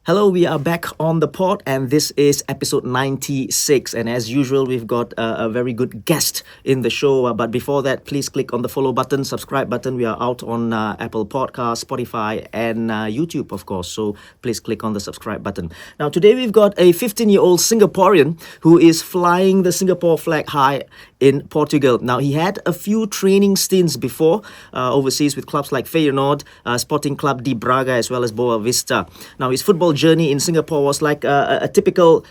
Hello, we are back on the pod, and this is episode 96. And as usual, we've got a very good guest in the show. But before that, please click on the follow button, subscribe button. We are out on Apple Podcasts, Spotify, and YouTube, of course. So please click on the subscribe button. Now, today we've got a 15-year-old Singaporean who is flying the Singapore flag high in Portugal. Now, he had a few training stints before overseas with clubs like Feyenoord, Sporting Club de Braga, as well as Boa Vista. Now, his football journey in Singapore was like a typical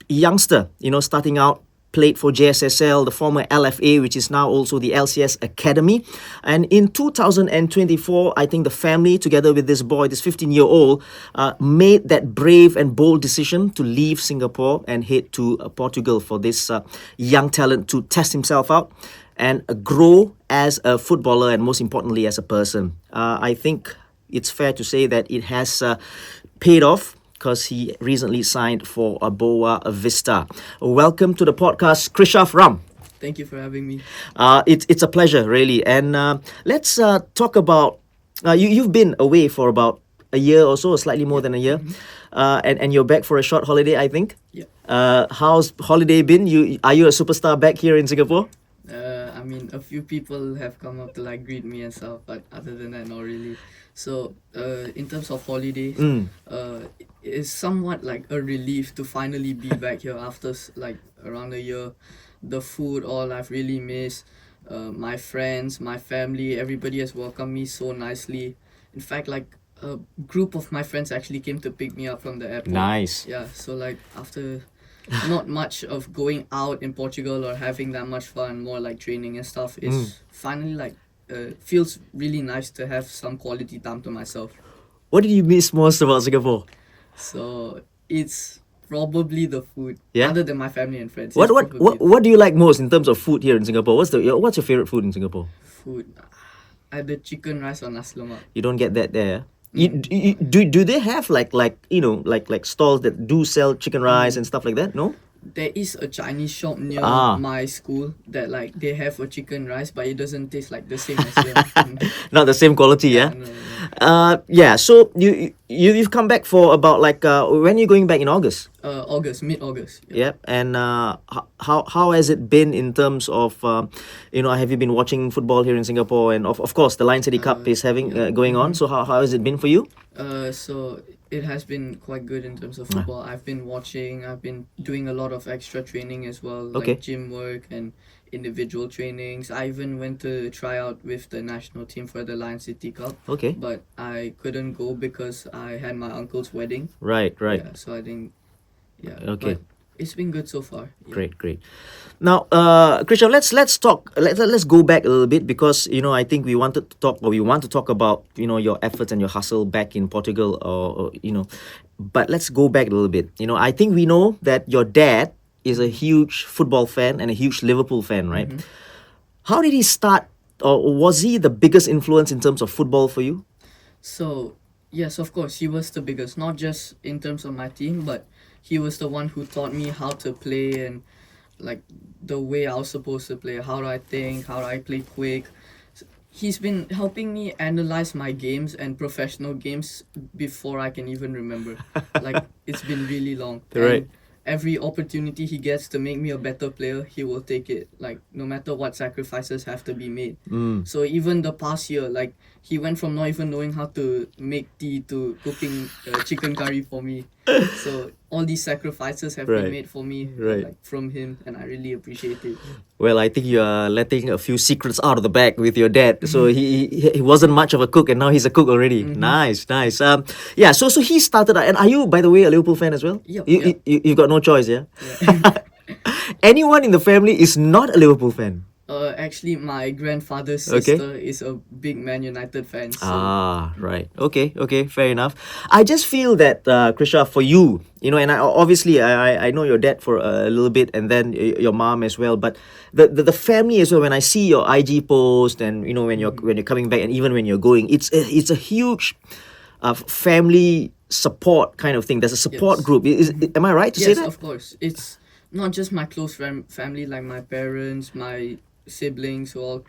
youngster, starting out. Played for JSSL, the former LFA, which is now also the LCS Academy. And in 2024, I think the family, together with this boy, this 15-year-old, made that brave and bold decision to leave Singapore and head to Portugal for this young talent to test himself out and grow as a footballer and, most importantly, as a person. I think it's fair to say that it has paid off, because he recently signed for Boa Vista. Welcome to the podcast, Krishav Ram. Thank you for having me. It's a pleasure, really. And let's talk about... you've been away for about a year or so, or slightly more than a year. And you're back for a short holiday, I think. Yeah. How's holiday been? Are you a superstar back here in Singapore? A few people have come up to greet me and stuff, but other than that, not really. So, in terms of holidays, it's somewhat like a relief to finally be back here after around a year. The food, all I've really missed. My friends, my family, everybody has welcomed me so nicely. In fact, a group of my friends actually came to pick me up from the airport. Nice. Yeah, so after not much of going out in Portugal or having that much fun, more like training and stuff, it's finally feels really nice to have some quality time to myself. What did you miss most about Singapore? So it's probably the food. Yeah? Other than my family and friends. What do you like most in terms of food here in Singapore? What's your favorite food in Singapore? Food. Either chicken rice or nasi lemak. You don't get that there. Do they have like stalls that do sell chicken rice and stuff like that? No? There is a Chinese shop near my school that they have a chicken rice, but it doesn't taste like the same as here. Not the same quality, yeah? No. So you've come back for about when are you going back in August? Mid-August. Yeah. And how has it been in terms of have you been watching football here in Singapore? And of course the Lion City Cup is going on. So how has it been for you? So it has been quite good in terms of football. I've been watching. I've been doing a lot of extra training as well, like gym work and individual trainings. I even went to try out with the national team for the Lion City Cup. Okay. But I couldn't go because I had my uncle's wedding. Right. Yeah, so I didn't. Yeah. Okay. But it's been good so far. Yeah. Great. Now, Krishav, let's talk. Let's go back a little bit, because I think we want to talk about your efforts and your hustle back in Portugal, or. But let's go back a little bit. I think we know that your dad is a huge football fan and a huge Liverpool fan, right? Mm-hmm. How did he start, or was he the biggest influence in terms of football for you? So yes, of course, he was the biggest. Not just in terms of my team, but he was the one who taught me how to play and the way I was supposed to play, how do I think, how do I play quick. He's been helping me analyze my games and professional games before I can even remember. It's been really long. Right. And every opportunity he gets to make me a better player, he will take it. No matter what sacrifices have to be made. So even the past year, he went from not even knowing how to make tea to cooking chicken curry for me. So all these sacrifices have been made for me, from him, and I really appreciate it. Well, I think you are letting a few secrets out of the bag with your dad. So he wasn't much of a cook, and now he's a cook already. Nice. So he started, and are you, by the way, a Liverpool fan as well? Yep. You've got no choice, yeah? Yeah. Anyone in the family is not a Liverpool fan? Actually, my grandfather's sister is a big Man United fan. So. Right. Okay, fair enough. I just feel that, Krisha, for you, and I know your dad for a little bit, and then your mom as well, but the family as well, when I see your IG post and, when you're coming back and even when you're going, it's a huge family support kind of thing. There's a support group. Am I right to say that? Yes, of course. It's not just my close family, like my parents, my siblings who all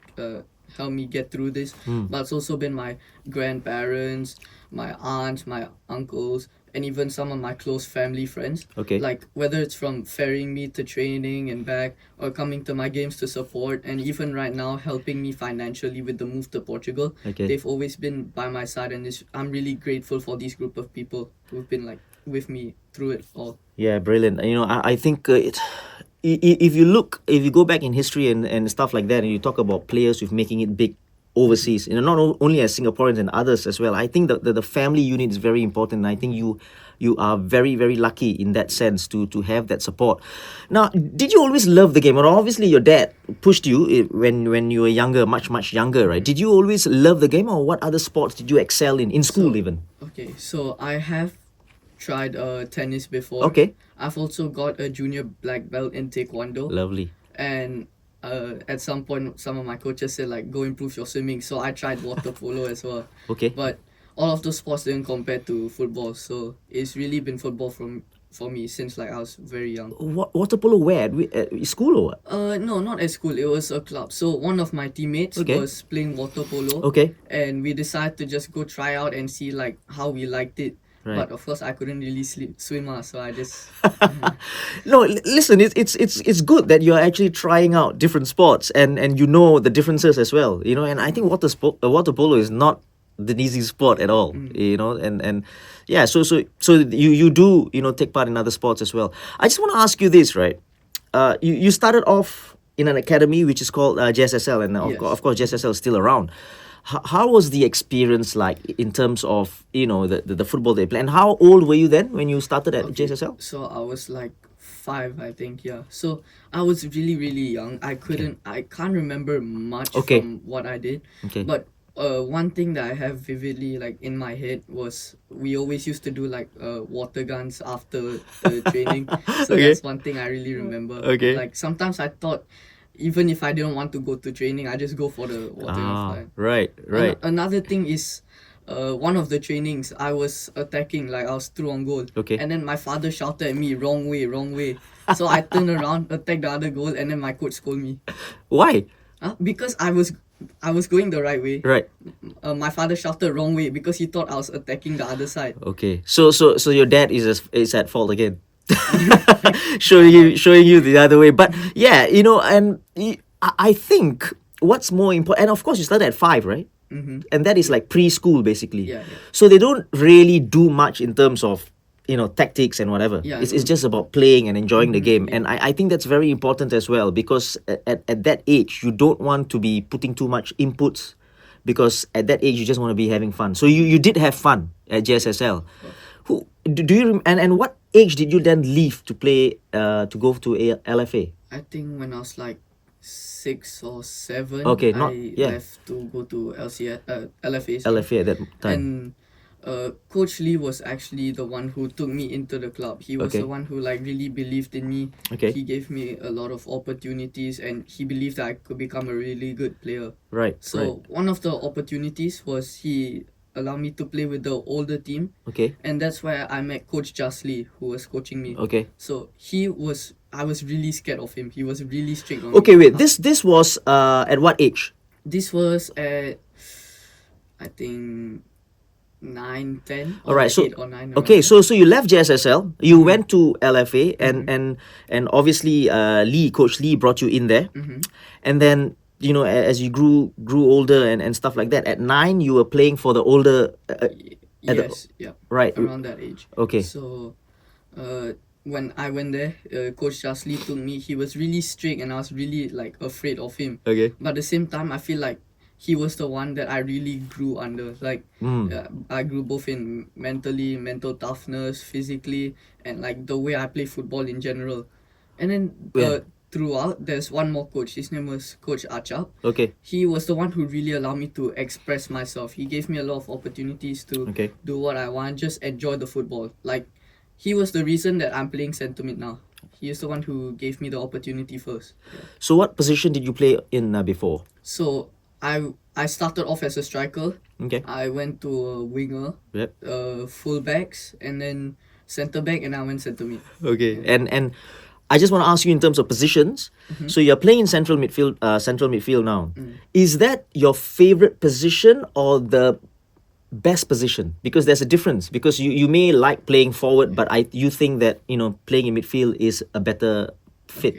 help me get through this, but it's also been my grandparents, my aunts, my uncles, and even some of my close family friends. Okay. Like whether it's from ferrying me to training and back, or coming to my games to support, and even right now helping me financially with the move to Portugal. Okay. They've always been by my side, and I'm really grateful for these group of people who've been like with me through it all. Yeah, brilliant. You know, I think if you go back in history and stuff like that, and you talk about players who've making it big overseas, you know, not only as Singaporeans and others as well. I think the family unit is very important. And I think you are very, very lucky in that sense to have that support. Now, did you always love the game? Or obviously your dad pushed you when you were younger, much younger, right? Did you always love the game, or what other sports did you excel in school even? Okay, so I have tried tennis before. Okay. I've also got a junior black belt in taekwondo. Lovely. And at some point, some of my coaches said like, go improve your swimming. So I tried water polo as well. Okay. But all of those sports didn't compare to football. So it's really been football for me since like I was very young. Water polo where? At school or what? No, not at school. It was a club. So one of my teammates was playing water polo. Okay. And we decided to just go try out and see like how we liked it. Right. But of course, I couldn't really swim, so I just. No, listen, it's good that you're actually trying out different sports and you know the differences as well. You know, and I think water polo is not the easy sport at all. You know, and yeah, so you do, you know, take part in other sports as well. I just want to ask you this, right? You started off in an academy which is called JSSL, and of course JSSL is still around. How was the experience like in terms of, you know, the football they play? And how old were you then when you started at JSSL? So I was like 5, I think, yeah. So I was really, really young. I can't remember much from what I did. Okay. But one thing that I have vividly like in my head was we always used to do like water guns after the training. So that's one thing I really remember. Okay. Like sometimes I thought, even if I didn't want to go to training, I just go for the water gun flight. Right. Another thing is, one of the trainings, I was attacking, like I was through on goal. Okay. And then my father shouted at me, wrong way. So I turned around, attacked the other goal, and then my coach scolded me. Why? Because I was going the right way. Right. My father shouted wrong way because he thought I was attacking the other side. Okay. So your dad is at fault again. showing you the other way. But yeah, you know, and I think what's more important, and of course you started at 5, right? Mm-hmm. And that is like preschool basically. Yeah. So they don't really do much in terms of, you know, tactics and whatever. Yeah, it's just about playing and enjoying the game. And I think that's very important as well, because at that age you don't want to be putting too much inputs, because at that age you just want to be having fun. So you did have fun at JSSL. Who do you and what age did you then leave to play to go to LFA? I think when I was like 6 or 7, Okay, I left to go to LFA. LFA at that time. And Coach Lee was actually the one who took me into the club. He was the one who like really believed in me. Okay. He gave me a lot of opportunities, and he believed that I could become a really good player. Right. So one of the opportunities was he allowed me to play with the older team. Okay. And that's where I met Coach Lee, who was coaching me. Okay. So I was really scared of him. He was really strict on me. Okay, wait. This was at what age? This was at, I think, 9, 10. All right, so 8 or 9. okay, so you left JSSL, you went to LFA, and obviously Coach Lee brought you in there, and then, you know, as you grew older and stuff like that, at 9 you were playing for the older. Right. Around that age. Okay. So, when I went there, Coach Lee took me. He was really strict, and I was really like afraid of him. Okay. But at the same time, I feel like he was the one that I really grew under. Like, I grew both in mental toughness, physically, and like the way I play football in general. And then throughout, there's one more coach. His name was Coach Achap. Okay. He was the one who really allowed me to express myself. He gave me a lot of opportunities to do what I want, just enjoy the football. Like, he was the reason that I'm playing centre mid now. He is the one who gave me the opportunity first. Yeah. So what position did you play in before? So I started off as a striker. Okay. I went to a winger, full backs, and then centre back, and I went centre mid. Okay. And I just want to ask you in terms of positions. So you're playing in central midfield now. Is that your favorite position, or the best position? Because there's a difference. Because you may like playing forward, but you think that playing in midfield is a better fit.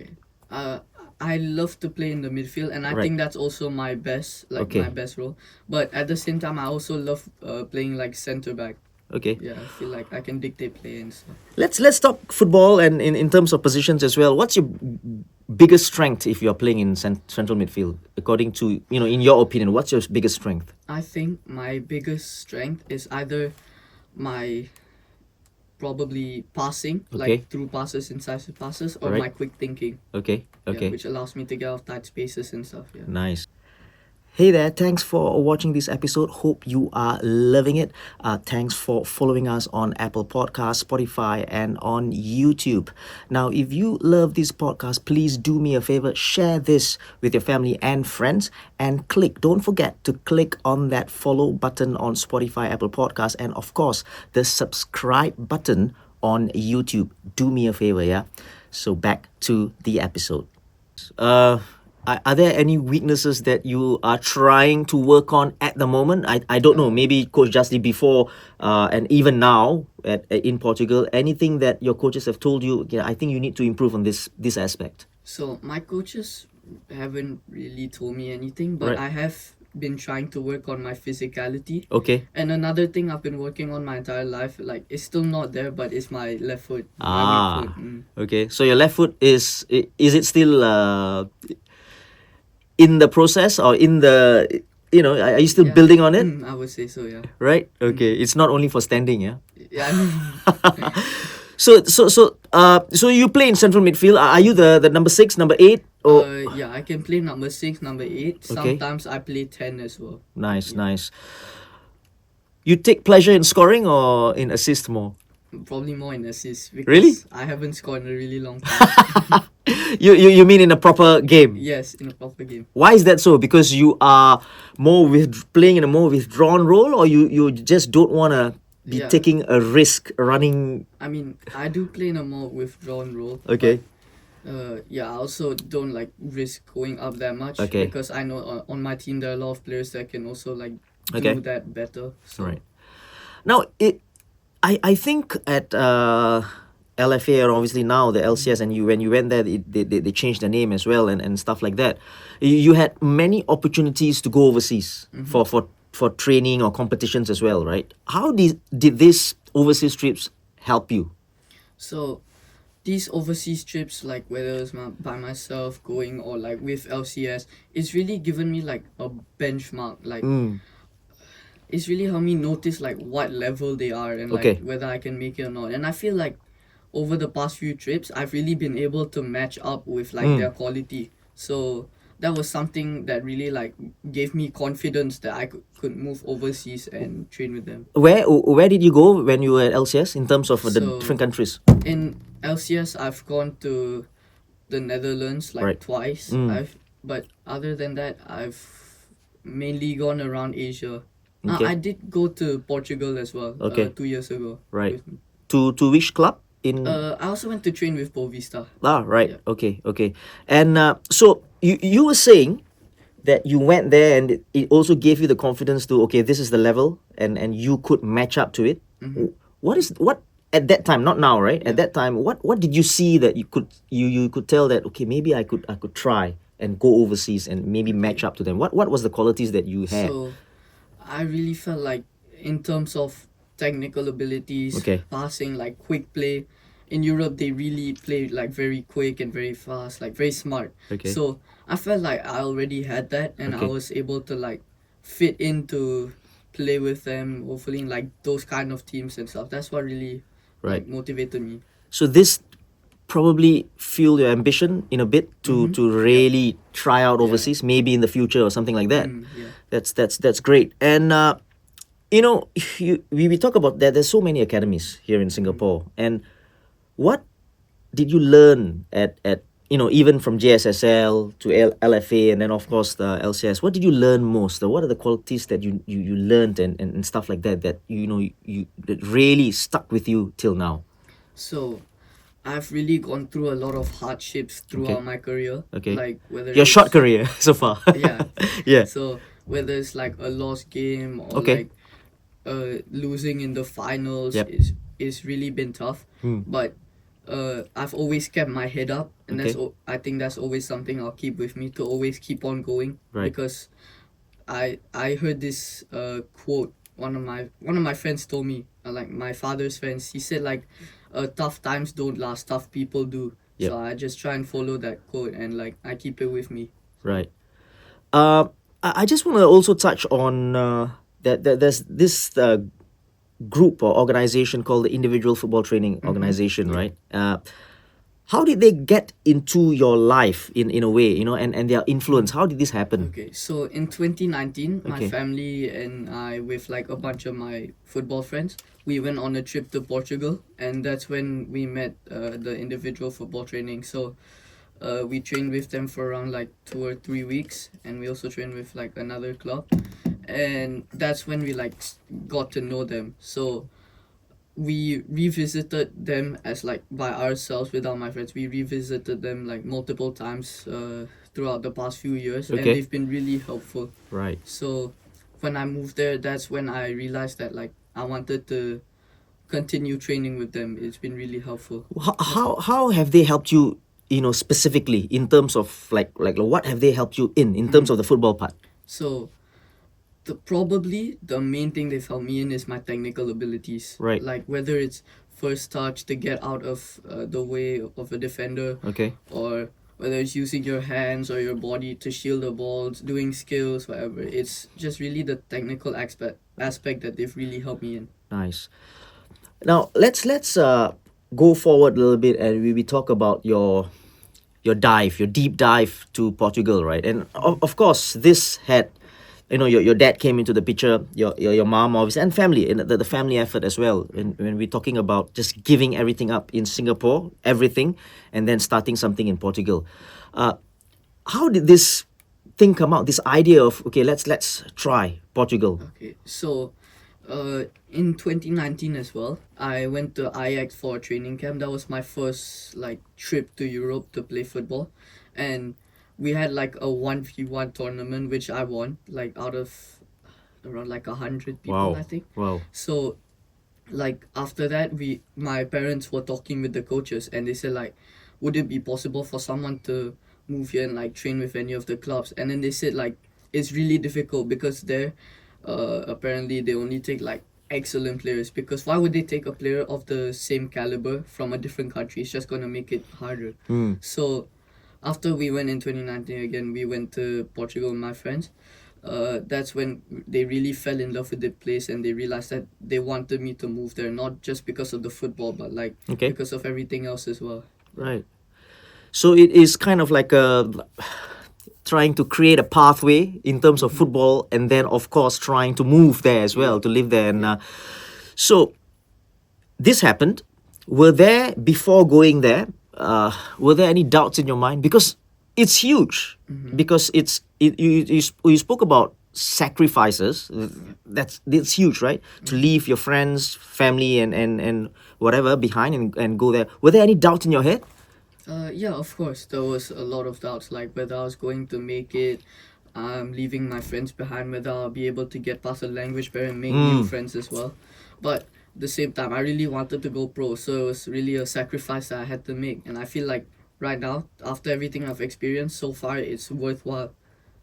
Okay. I love to play in the midfield, and I Right. think that's also my best, like Okay. my best role. But at the same time, I also love playing like center back. Okay. Yeah, I feel like I can dictate play and stuff. Let's talk football and in terms of positions as well. What's your biggest strength if you're playing in central midfield? According to in your opinion, what's your biggest strength? I think my biggest strength is either my probably passing, Okay. like through passes, incisive passes, or Alright. my quick thinking. Okay. Okay. Yeah, which allows me to get out tight spaces and stuff. Yeah. Nice. Hey there, thanks for watching this episode. Hope you are loving it. Thanks for following us on Apple Podcasts, Spotify, and on YouTube. Now, if you love this podcast, please do me a favor, share this with your family and friends, and don't forget to click on that follow button on Spotify, Apple Podcasts, and of course, the subscribe button on YouTube. Do me a favor, yeah? So back to the episode. Are there any weaknesses that you are trying to work on at the moment? I don't know. Maybe Coach Justy before and even now in Portugal, anything that your coaches have told you, I think you need to improve on this aspect. So my coaches haven't really told me anything, but Right. I have been trying to work on my physicality. Okay. And another thing I've been working on my entire life, like it's still not there, but it's my left foot. My weak foot. Okay. So your left foot is it still in the process or in the are you still Yeah. building on it? I would say so, yeah. Right. Okay. It's not only for standing, yeah. Yeah, I mean, So you play in central midfield. Are you the number 6, number 8? Or yeah, I can play number 6, number 8. Okay. Sometimes I play 10 as well. nice. You take pleasure in scoring or in assist more? Probably more in assists because Really? I haven't scored in a really long time. You mean in a proper game? Yes, in a proper game. Why is that so? Because you are playing in a more withdrawn role, or you just don't want to be Yeah. taking a risk running? I mean, I do play in a more withdrawn role. Okay. Yeah, I also don't like risk going up that much. Okay. Because I know on my team there are a lot of players that can also like do Okay. that better. So Right. Now I think at LFA, or obviously now the LCS, and when you went there, they changed the name as well and stuff like that. You had many opportunities to go overseas for training or competitions as well, right? How did these overseas trips help you? So these overseas trips, like whether it's by myself going or like with LCS, it's really given me like a benchmark. Like it's really helped me notice like what level they are and like Okay. whether I can make it or not. And I feel like over the past few trips, I've really been able to match up with like their quality. So that was something that really like gave me confidence that I could move overseas and train with them. Where did you go when you were at LCS in terms of the So- different countries? In LCS, I've gone to the Netherlands like Right. twice. But other than that, I've mainly gone around Asia. Okay. I did go to Portugal as well. Okay. 2 years ago. Right. To which club in? I also went to train with Boa Vista. Right. Yeah. Okay. And so you were saying that you went there and it also gave you the confidence to, okay, this is the level and you could match up to it. What at that time, not now, right? At that time, what did you see that you could tell that, okay, maybe I could try and go overseas and maybe match up to them? What was the qualities that you had? So I really felt like in terms of technical abilities, Okay. passing, like quick play, in Europe they really play like very quick and very fast, like very smart. Okay. So I felt like I already had that and I Okay. was able to like fit into play with them, hopefully in like those kind of teams and stuff. That's what really Right. like motivated me. So this probably fueled your ambition in a bit to really try out overseas, maybe in the future or something like that. Yeah. That's great. And we talk about that. There's so many academies here in Singapore. And what did you learn at even from JSSL to LFA and then of course the LCS? What did you learn most? What are the qualities that you learned and stuff like that that really stuck with you till now? So I've really gone through a lot of hardships throughout Okay. my career. Okay. Like whether Your it's- short career so far. Yeah. Yeah. So whether it's like a lost game or Okay. like losing in the finals Yep. is really been tough. Hmm. But I've always kept my head up, and Okay. I think that's always something I'll keep with me, to always keep on going. Right. Because I heard this quote, one of my friends told me, like my father's friends. He said like, tough times don't last, tough people do. Yep. So I just try and follow that quote, and like I keep it with me. Right. I just want to also touch on that there's this group or organization called the Individual Football Training Organization, right? How did they get into your life in a way, and their influence? How did this happen? Okay, so in 2019, my Okay. family and I, with like a bunch of my football friends, we went on a trip to Portugal, and that's when we met the individual football training. So we trained with them for around like 2 or 3 weeks, and we also trained with like another club, and that's when we like got to know them. So we revisited them as like by ourselves without my friends. We revisited them like multiple times throughout the past few years, and Okay. they've been really helpful. Right. So when I moved there, that's when I realized that like I wanted to continue training with them. It's been really helpful. How have they helped you, specifically in terms of like what have they helped you in terms of the football part? So probably the main thing they've helped me in is my technical abilities. Right. Like whether it's first touch to get out of the way of a defender, Okay. or whether it's using your hands or your body to shield the balls, doing skills, whatever. It's just really the technical aspect that they've really helped me in. Nice. Now let's go forward a little bit, and we talk about your deep dive to Portugal, right? And of course, this had, your dad came into the picture, your mom obviously, and family, and the family effort as well. When we're talking about just giving everything up in Singapore, everything, and then starting something in Portugal. How did this thing come out? This idea of, okay, let's try Portugal. Okay, so in 2019 as well, I went to Ajax for a training camp. That was my first like trip to Europe to play football, and we had like a 1v1 tournament which I won, like out of around like 100 people, Wow. I think. Wow. So like after that, my parents were talking with the coaches, and they said like, would it be possible for someone to move here and like train with any of the clubs? And then they said like, it's really difficult because there apparently they only take like excellent players, because why would they take a player of the same caliber from a different country? It's just gonna make it harder. So after we went in 2019 again, we went to Portugal with my friends. That's when they really fell in love with the place, and they realized that they wanted me to move there, not just because of the football, but like Okay. because of everything else as well. Right. So it is kind of like trying to create a pathway in terms of football, and then of course trying to move there as well, to live there. And so this happened. Were there, before going there, were there any doubts in your mind? Because it's huge. Because you spoke about sacrifices. That's huge, right? To leave your friends, family, and whatever behind, and go there. Were there any doubt in your head? Yeah, of course. There was a lot of doubts, like whether I was going to make it, leaving my friends behind, whether I'll be able to get past the language barrier and make new friends as well. But at the same time, I really wanted to go pro, so it was really a sacrifice that I had to make. And I feel like right now, after everything I've experienced so far, it's worthwhile.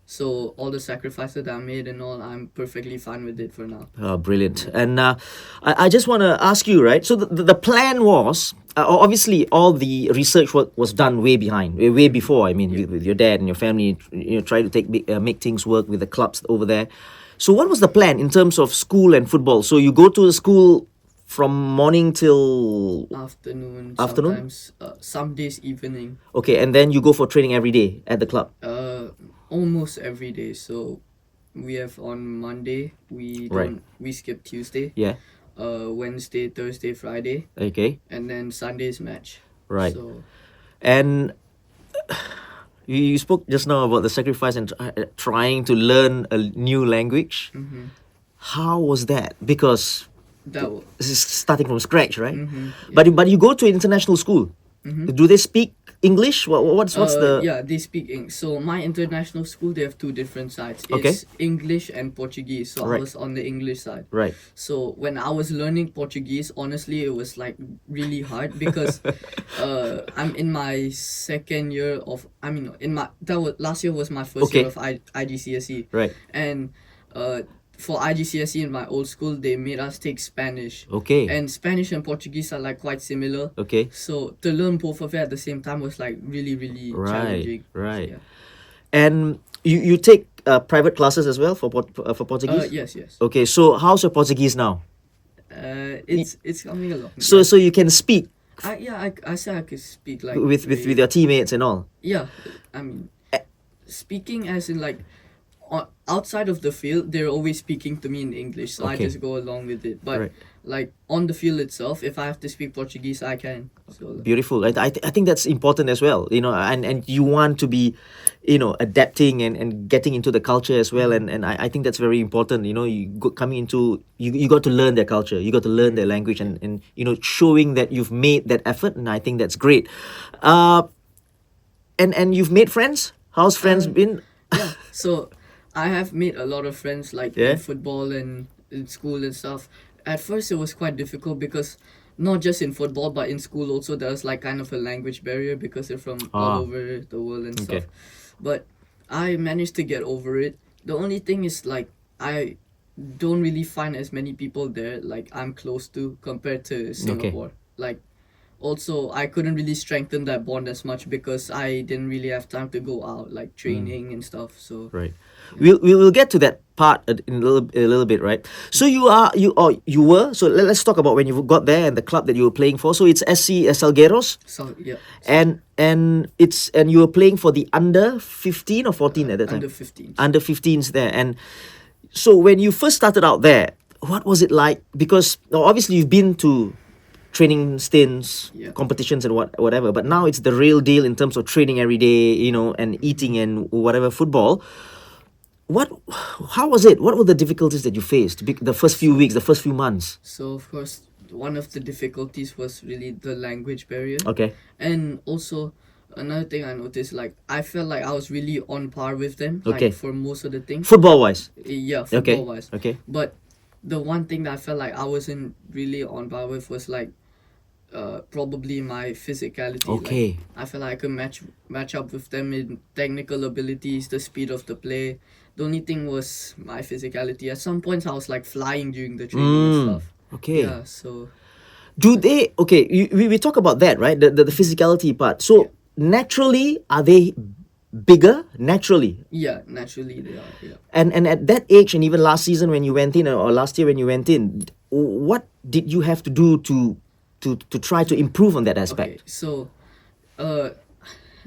So all the sacrifices that I made and all, I'm perfectly fine with it for now. Brilliant. And I just want to ask you, right? So the plan was, obviously, all the research was done way behind, way before. I mean, with your dad and your family, try to make things work with the clubs over there. So what was the plan in terms of school and football? So you go to the school from morning till Afternoon, Afternoon? sometimes, some days evening, okay, and then you go for training every day at the club. almost every day. So we have on Monday, we Right. don't we skip Tuesday, Yeah. Wednesday, Thursday, Friday, Okay. and then Sunday's match. Right. So And you spoke just now about the sacrifice and trying to learn a new language. How was that? Because that this is starting from scratch, right? yeah. But you go to an international school. Do they speak English? What's the... Yeah, they speak English. So my international school, they have two different sides. Okay. It's English and Portuguese. So I Right. was on the English side. Right. So when I was learning Portuguese, honestly, it was like really hard because I'm in my second year of. I mean, last year was my first Okay. year of IGCSE. Right. And for IGCSE in my old school, they made us take Spanish. Okay. And Spanish and Portuguese are like quite similar. Okay. So to learn both of it at the same time was like really, really challenging. Right. So, yeah. And you take private classes as well for Portuguese? Yes. Okay, so how's your Portuguese now? It's coming along. So you can speak I say I could speak like with your teammates and all. Yeah, I mean, speaking as in like outside of the field, they're always speaking to me in English, so I Okay. just go along with it. But Right. like on the field itself, if I have to speak Portuguese, I can. So Beautiful. I think that's important as well. And you want to be, adapting and getting into the culture as well. And I think that's very important. Coming into you got to learn their culture. You got to learn their language and showing that you've made that effort. And I think that's great. And you've made friends. How's friends been? yeah, so I have made a lot of friends like Yeah? in football and in school and stuff. At first, it was quite difficult because not just in football but in school also there's like kind of a language barrier because they're from all over the world and Okay. stuff. But I managed to get over it. The only thing is like I don't really find as many people there like I'm close to compared to Singapore. Like also I couldn't really strengthen that bond as much because I didn't really have time to go out like training and stuff. So Right. We'll get to that part in a little bit, right? So you were. So let's talk about when you got there and the club that you were playing for. So it's SC Salgueros, so yeah, and you were playing for the under 15 or 14 at that time. under 15. Under 15s there. And so when you first started out there, what was it like? Because obviously you've been to training stints, Yeah. competitions and whatever, but now it's the real deal in terms of training every day, and eating and whatever football. How was it? What were the difficulties that you faced the first few weeks, the first few months? So of course one of the difficulties was really the language barrier. Okay. And also another thing I noticed, like I felt like I was really on par with them, Okay. like for most of the things. Football wise. Yeah, Okay. football wise. Okay. But the one thing that I felt like I wasn't really on par with was like probably my physicality. Okay. Like, I felt like I could match up with them in technical abilities, the speed of the play. The only thing was my physicality. At some points I was like flying during the training and stuff. Okay. Yeah, so Do they? Okay. We talk about that, right? The physicality part. So naturally, are they bigger? Naturally. yeah, naturally they are. Yeah. And at that age, and even last season when you went in, or last year when you went in, what did you have to do to try to improve on that aspect? Okay, so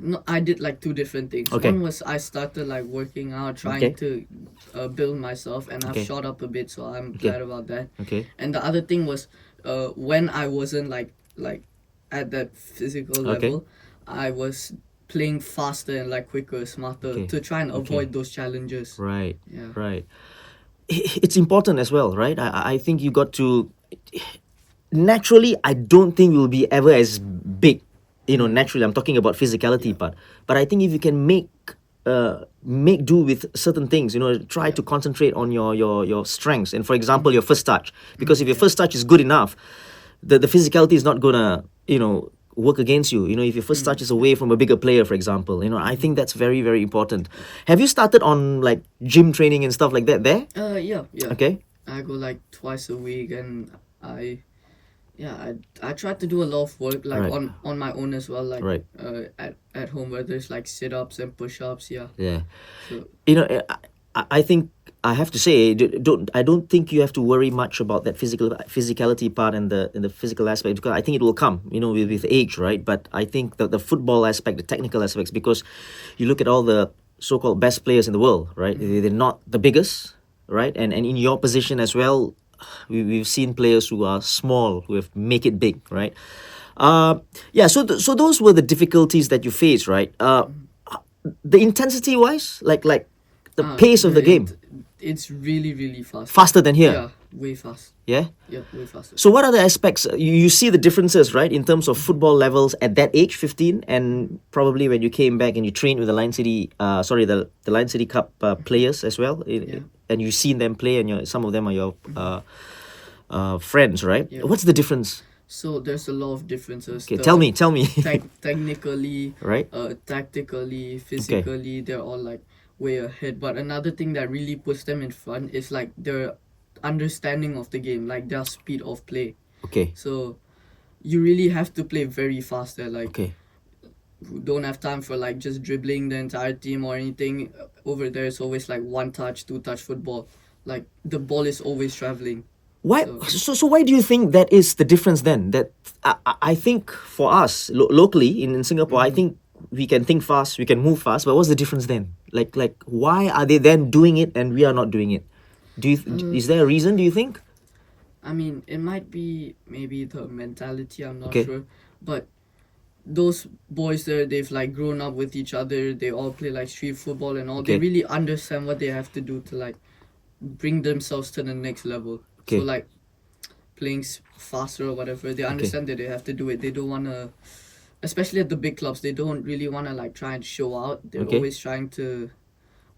no, I did like two different things. Okay. One was I started like working out, trying Okay. to build myself, and I've Okay. shot up a bit, so I'm Okay. glad about that. Okay. And the other thing was when I wasn't like at that physical Okay. level, I was playing faster and like quicker, smarter Okay. to try and avoid those challenges. Right. Yeah. Right. It's important as well, right? I think you got to. Naturally, I don't think we'll be ever as big. Naturally, I'm talking about physicality part. But I think if you can make do with certain things, try to concentrate on your strengths. And for example, your first touch. Because if your first touch is good enough, the physicality is not gonna, work against you. If your first touch is away from a bigger player, for example, I think that's very, very important. Have you started on like gym training and stuff like that there? Yeah. Okay. I go like twice a week, and I try to do a lot of work like Right. on my own as well, like Right. at home, whether it's like sit-ups and push-ups. Yeah. Yeah. So I think I have to say, I don't think you have to worry much about that physicality part and the physical aspect, because I think it will come, with age, right? But I think the football aspect, the technical aspects, because you look at all the so-called best players in the world, right? They're not the biggest, right? And in your position as well, we've seen players who are small who have make it big, right? So those were the difficulties that you faced, right? The intensity wise, like the pace of the game, it's really, really fast. faster than here. Yeah, way fast. Yeah. Yeah, way faster. So what other aspects you see the differences, right, in terms of football levels at that age, 15, and probably when you came back and you trained with the Lion City, the Lion City Cup players as well, and you've seen them play, and some of them are your friends, right? Yeah. What's the difference? So there's a lot of differences. Okay, tell me. Technically, Right. tactically, physically, they're all like way ahead. But another thing that really puts them in front is like their understanding of the game, like their speed of play. Okay. So you really have to play very fast there. Like Okay. who don't have time for like just dribbling the entire team or anything. Over there, it's always like one touch, two touch football. Like the ball is always traveling. Why? So why do you think that is the difference then? That I think for us locally in Singapore, I think we can think fast, we can move fast. But what's the difference then? Like why are they then doing it and we are not doing it? Is there a reason? Do you think? I mean, it might be maybe the mentality. I'm not Okay. sure, but those boys there, they've like grown up with each other. They all play like street football and all. Okay. They really understand what they have to do to like bring themselves to the next level. Okay. So like playing faster or whatever, they understand that they have to do it. They don't want to, especially at the big clubs, they don't really want to like try and show out. They're Okay. always trying to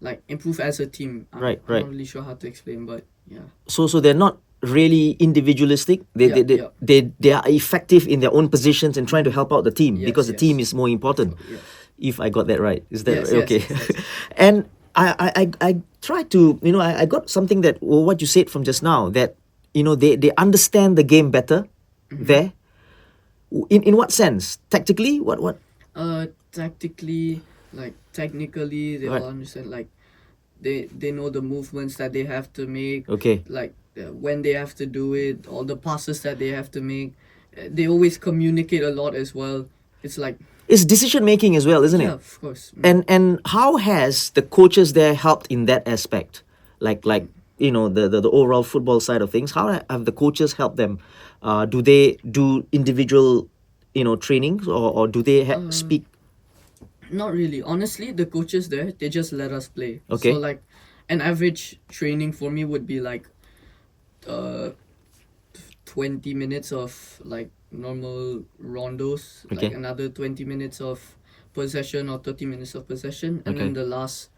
like improve as a team. Right. I'm not really sure how to explain, but yeah. So they're not really individualistic. They are effective in their own positions and trying to help out the team because the team is more important. Yeah. If I got that right, is that Yes, okay? yes. And I tried to, I got something that what you said from just now, that they understand the game better there. In what sense? Tactically, what? Tactically, like technically, they Right. all understand. Like they know the movements that they have to make. Okay. Like when they have to do it, all the passes that they have to make. They always communicate a lot as well. It's like It's decision making as well, isn't yeah, it? of course. And how has the coaches there helped in that aspect? Like the overall football side of things. How have the coaches helped them? Do they do individual trainings, or do they speak? Not really. Honestly, the coaches there, they just let us play. Okay. So like an average training for me would be like 20 minutes of like normal rondos, Okay. like another 20 minutes of possession or 30 minutes of possession, and Okay. then the last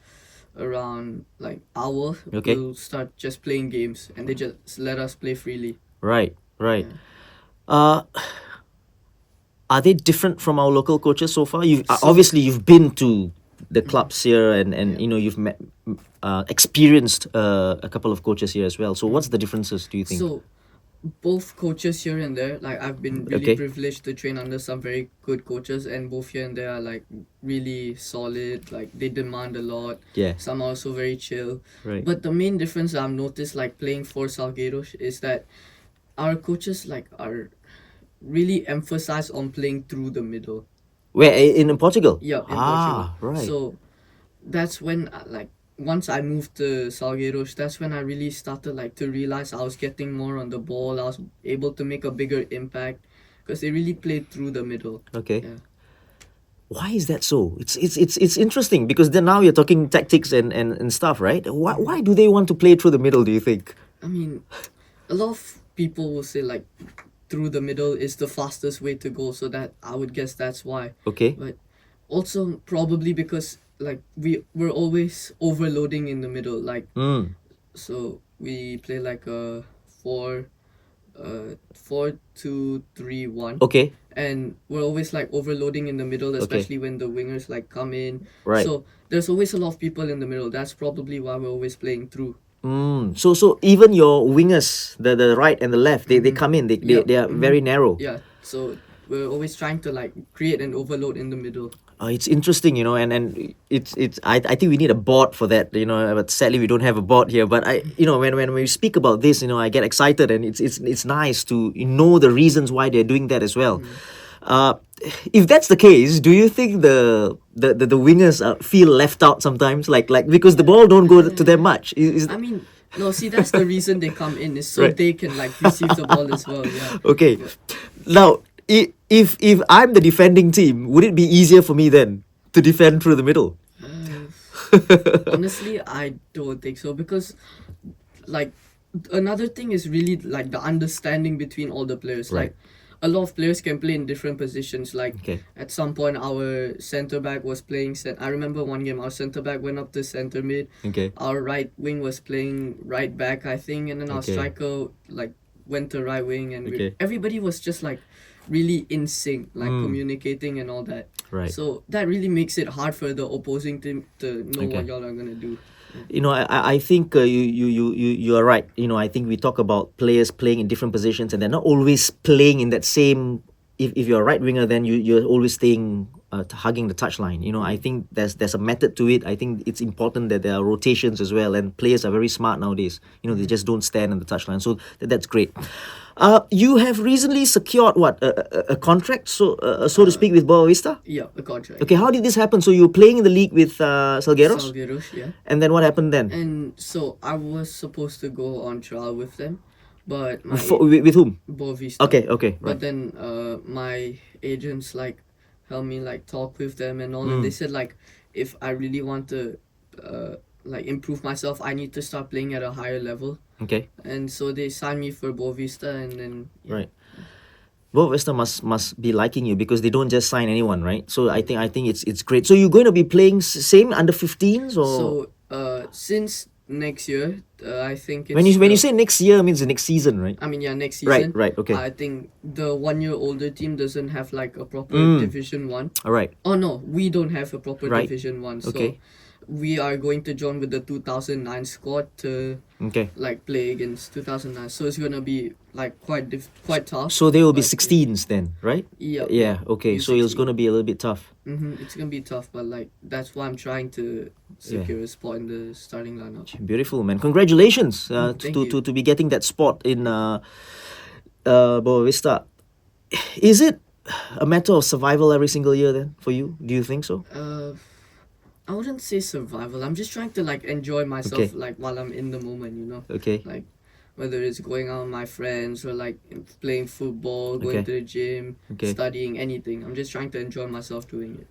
around like hour Okay. we'll start just playing games, and they just let us play freely. Right. Are they different from our local coaches so far? Obviously you've been to the clubs here, and you've met, experienced a couple of coaches here as well. So what's the differences, do you think? So both coaches here and there, like I've been really Okay. privileged to train under some very good coaches, and both here and there are like really solid. Like they demand a lot. Yeah. Some are also very chill. Right. But the main difference I've noticed, like playing for Salgueiros, is that our coaches like are really emphasized on playing through the middle. Where in Portugal? Yeah, in Portugal. Right. So that's when like once I moved to Salgueiros, that's when I really started like to realize I was getting more on the ball. I was able to make a bigger impact because they really played through the middle. Okay. Yeah. Why is that so? It's interesting because then now you're talking tactics and stuff, right? Why do they want to play through the middle, do you think? I mean, a lot of people will say like through the middle is the fastest way to go, so that I would guess that's why. Okay. But also probably because like we're always overloading in the middle, like so we play like a 4-2-3-1. Okay. And we're always like overloading in the middle, especially when the wingers like come in. Right. So there's always a lot of people in the middle. That's probably why we're always playing through. So even your wingers, the right and the left, they come in. They are very narrow. Yeah. So we're always trying to like create an overload in the middle. It's interesting, and it's I think we need a board for that, but sadly we don't have a board here. But when we speak about this, I get excited, and it's nice to know the reasons why they're doing that as well. If that's the case, do you think the wingers feel left out sometimes, like because the ball don't go to them much? I mean, no, see, that's the reason they come in, is so Right. they can like receive the ball as well. Yeah. Okay, now if I'm the defending team, would it be easier for me then to defend through the middle? Honestly, I don't think so, because like another thing is really like the understanding between all the players. Right. Like a lot of players can play in different positions. Like Okay. at some point, our center back was playing. I remember one game our center back went up to center mid. Okay. Our right wing was playing right back, I think, and then our Okay. striker like went to right wing, and Okay. everybody was just like really in sync, like Mm. communicating and all that. Right. So that really makes it hard for the opposing team to know Okay. what y'all are gonna do. You know, I think you are right. You know, I think we talk about players playing in different positions, and they're not always playing in that same. If you're a right winger, then you're always staying hugging the touchline. You know, I think there's a method to it. I think it's important that there are rotations as well, and players are very smart nowadays. You know, they just don't stand on the touchline, so that's great. You have recently secured what a contract, so to speak, with Boa Vista. Yeah, a contract. Okay, how did this happen? So you were playing in the league with Salgueiros, Salgueiros, yeah. and then what happened then? And so I was supposed to go on trial with them, but my With whom? Boa Vista. Okay, But right. then my agents like helped me like talk with them and all, and they said like if I really want to like improve myself, I need to start playing at a higher level. Okay, And so they signed me for Boa Vista, and then yeah. right. Boa Vista must be liking you because they don't just sign anyone, right? So I think it's great. So you're going to be playing same under 15s or So since next year, I think it's when you say next year, it means the next season, right? I mean, yeah, next Right, season. right, okay. I think the 1 year older team doesn't have like a proper Division 1. All right. Oh no, we don't have a proper Right. Division 1. So Okay. we are going to join with the 2009 squad to Okay. like play against 2009. So it's gonna be like quite tough. So they will be but 16s then, right? Yeah. Yeah. Okay. Be So it's 16. going to be a little bit tough. It's gonna be tough, but like that's why I'm trying to secure a spot in the starting lineup. Beautiful, man. Congratulations Thank to be getting that spot in Boa Vista. Is it a matter of survival every single year then for you? Do you think so? I wouldn't say survival. I'm just trying to like enjoy myself Okay. like while I'm in the moment, you know. Okay. Like whether it's going out with my friends or like playing football, going Okay. to the gym, Okay. studying, anything. I'm just trying to enjoy myself doing it.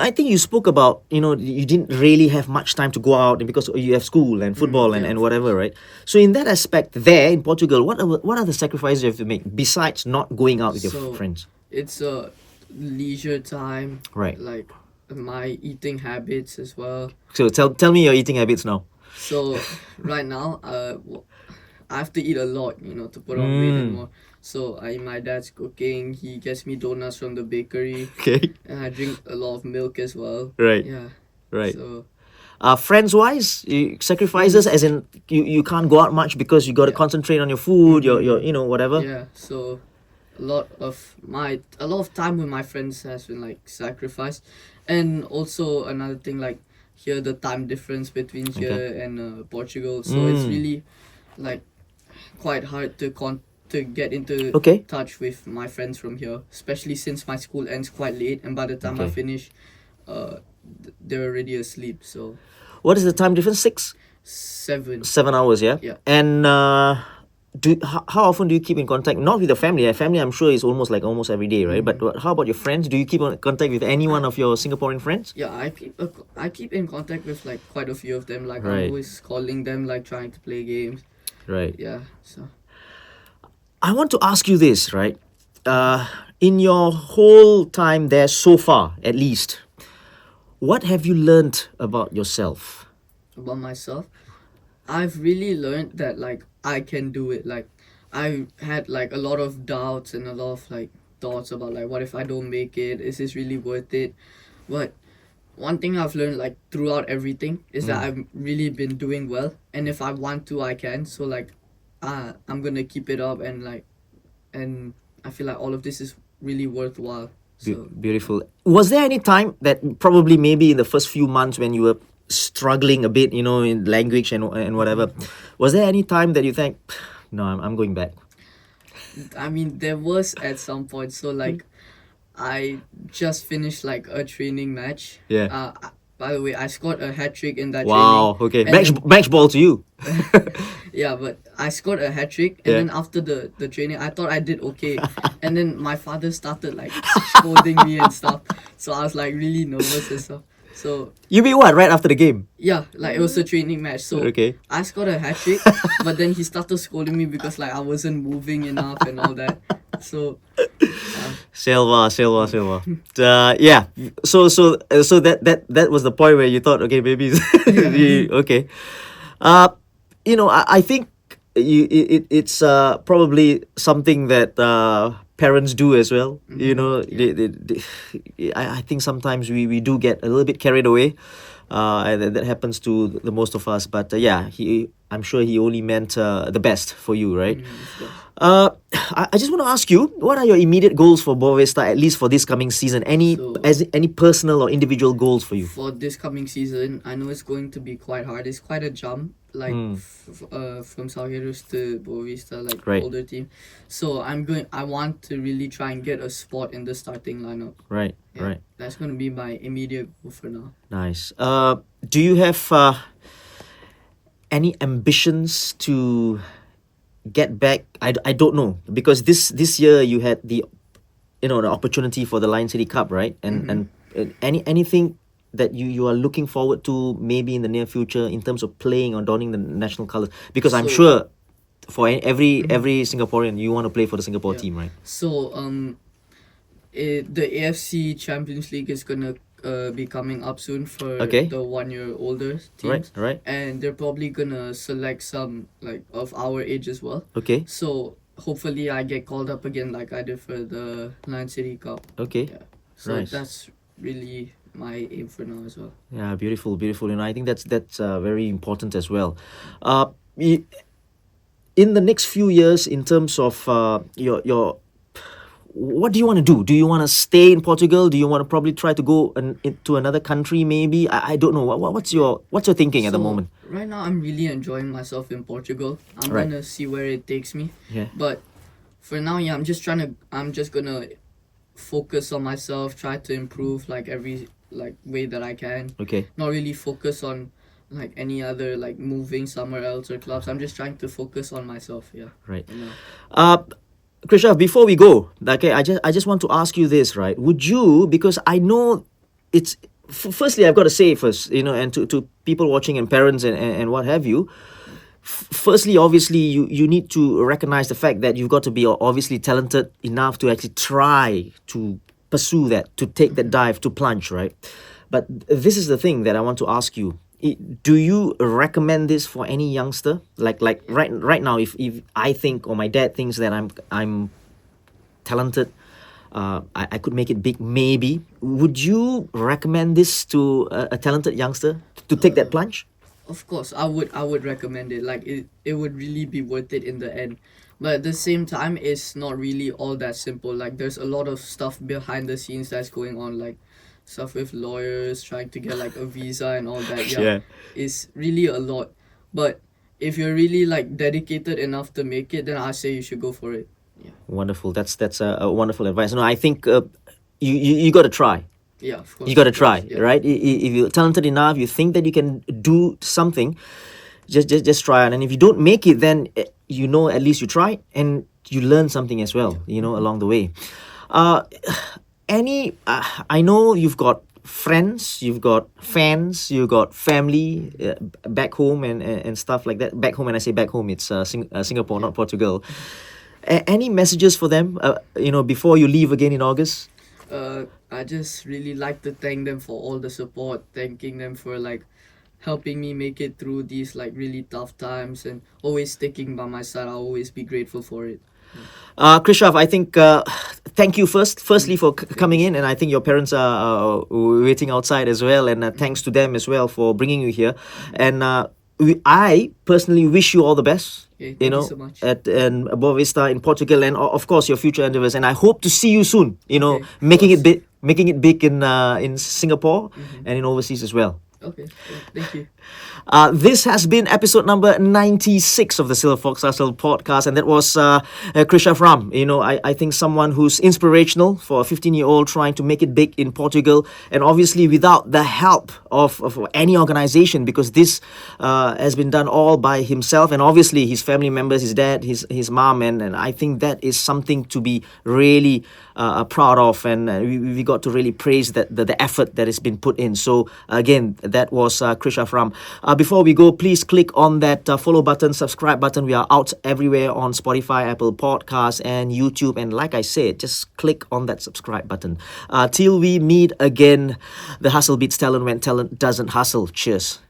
I think you spoke about, you didn't really have much time to go out because you have school and football and, yeah, and of whatever, right? So in that aspect there in Portugal, what are the sacrifices you have to make besides not going out with your So- friends? It's a leisure time. Right. Like my eating habits as well. So tell me your eating habits now. So right now, I have to eat a lot, you know, to put on weight and more. So my dad's cooking. He gets me donuts from the bakery, Okay. and I drink a lot of milk as well. Right. Yeah. Right. So Friends wise, sacrifices as in you can't go out much because you got to Yeah. concentrate on your food, your whatever. yeah. So a lot of time with my friends has been like sacrificed, and also another thing like here the time difference between here and Portugal. So it's really like quite hard to get into Okay. touch with my friends from here, especially since my school ends quite late, and by the time I Okay. finish, they're already asleep. So What is the time difference? 7. 7 hours, yeah. Yeah. And how often do you keep in contact? Not with your family. Your family, I'm sure, is almost every day, right? But how about your friends? Do you keep in contact with any one of your Singaporean friends? Yeah, I keep in contact with like quite a few of them. Like Right. I'm always calling them, like trying to play games. Right. Yeah. So I want to ask you this, right? In your whole time there so far, at least, what have you learned about yourself? about myself, I've really learned that like I can do it. Like I had like a lot of doubts and a lot of like thoughts about like what if I don't make it? Is this really worth it? But one thing I've learned like throughout everything is that I've really been doing well, and if I want to, I can. So like, I'm gonna keep it up, and I feel like all of this is really worthwhile. So Beautiful. Was there any time that probably maybe in the first few months when you were struggling a bit, in language and whatever, was there any time that you think, no, I'm going back? I mean, there was at some point. So like, I just finished like a training match. Yeah. By the way, I scored a hat trick in that Wow. training. Okay. And Match ball to you. Yeah, but I scored a hat trick, and Yeah. then after the training, I thought I did okay, and then my father started like scolding me and stuff. So I was like really nervous and stuff. So You mean what? Right after the game? yeah, like it was a training match. So Okay. I scored a hat trick, but then he started scolding me because like I wasn't moving enough and all that. So Silva. Yeah. So that was the point where you thought, okay, maybe okay. I think it's probably something that parents do as well. I think sometimes we do get a little bit carried away. And that happens to the most of us. But I'm sure he only meant the best for you, right? of course. I just want to ask you, what are your immediate goals for Boa Vista, at least for this coming season? Any personal or individual goals for you? For this coming season, I know it's going to be quite hard. It's quite a jump, like from South Heroes to Boa Vista, like Right. older team. So I want to really try and get a spot in the starting lineup. Right, Yeah, right. That's going to be my immediate goal for now. Nice. Do you have any ambitions to get back? I don't know, because this year you had the opportunity for the Lion City Cup, right? And anything that you are looking forward to maybe in the near future in terms of playing or donning the national colours? Because I'm sure for every Singaporean, you want to play for the Singapore team, right? So the AFC Champions League is gonna be coming up soon for the 1 year older teams. Right. And they're probably gonna select some like of our age as well. Okay. So hopefully I get called up again like I did for the Lion City Cup. Okay. Yeah. So Nice. that's really my aim for now as well. Yeah, beautiful. I think that's very important as well. In the next few years, in terms of your what do you want to do? Do you want to stay in Portugal? Do you want to probably try to go into another country? Maybe I don't know. What's your thinking at the moment? Right now, I'm really enjoying myself in Portugal. I'm Right. gonna see where it takes me. Yeah. But for now, I'm just gonna focus on myself. Try to improve like every way that I can. Okay. Not really focus on like any other like moving somewhere else or clubs. I'm just trying to focus on myself. Yeah. Right. For now. Krishav, before we go, okay, I just want to ask you this, right? Would you, because I know it's firstly, I've got to say first, and to people watching and parents and what have you, firstly, obviously, you need to recognize the fact that you've got to be obviously talented enough to actually try to pursue that, to take that dive, to plunge, right? But this is the thing that I want to ask you. Do you recommend this for any youngster? Like right now, if I think, or my dad thinks that I'm talented, I could make it big, maybe. Would you recommend this to a talented youngster to take that plunge? Of course, I would recommend it. Like it would really be worth it in the end. But at the same time, it's not really all that simple. Like there's a lot of stuff behind the scenes that's going on, like stuff with lawyers trying to get like a visa and all that. Yeah. It's really a lot. But if you're really like dedicated enough to make it, then I say you should go for it. Yeah. Wonderful. That's a wonderful advice. No, I think you got to try. Yeah, of course. You got to try, Yeah. right? If you're talented enough, you think that you can do something, just try it. And if you don't make it, then at least you tried and you learn something as well, along the way. I know you've got friends, you've got fans, you've got family back home and stuff like that. Back home, when I say back home, it's Singapore, not Portugal. Any messages for them, before you leave again in August? I just really like to thank them for all the support, thanking them for like helping me make it through these like really tough times and always sticking by my side. I'll always be grateful for it. Krishav, I think thank you firstly for coming in, and I think your parents are waiting outside as well, and thanks to them as well for bringing you here. And I personally wish you all the best. Okay, thank you so much. At Boa Vista in Portugal, and of course your future endeavors. And I hope to see you soon. Okay, making it big in Singapore and in overseas as well. Okay, thank you. This has been episode number 96 of the Silverfox Hustle podcast, and that was Krishav Ram. You know, I think someone who's inspirational for a 15-year-old trying to make it big in Portugal, and obviously without the help of any organization, because this has been done all by himself, and obviously his family members, his dad, his mom, and I think that is something to be really proud of, and we got to really praise that the effort that has been put in. So again, that was Krishav Ram. Before we go, please click on that follow button, subscribe button. We are out everywhere on Spotify, Apple Podcasts, and YouTube. And like I said, just click on that subscribe button. Till we meet again, the hustle beats talent when talent doesn't hustle. Cheers.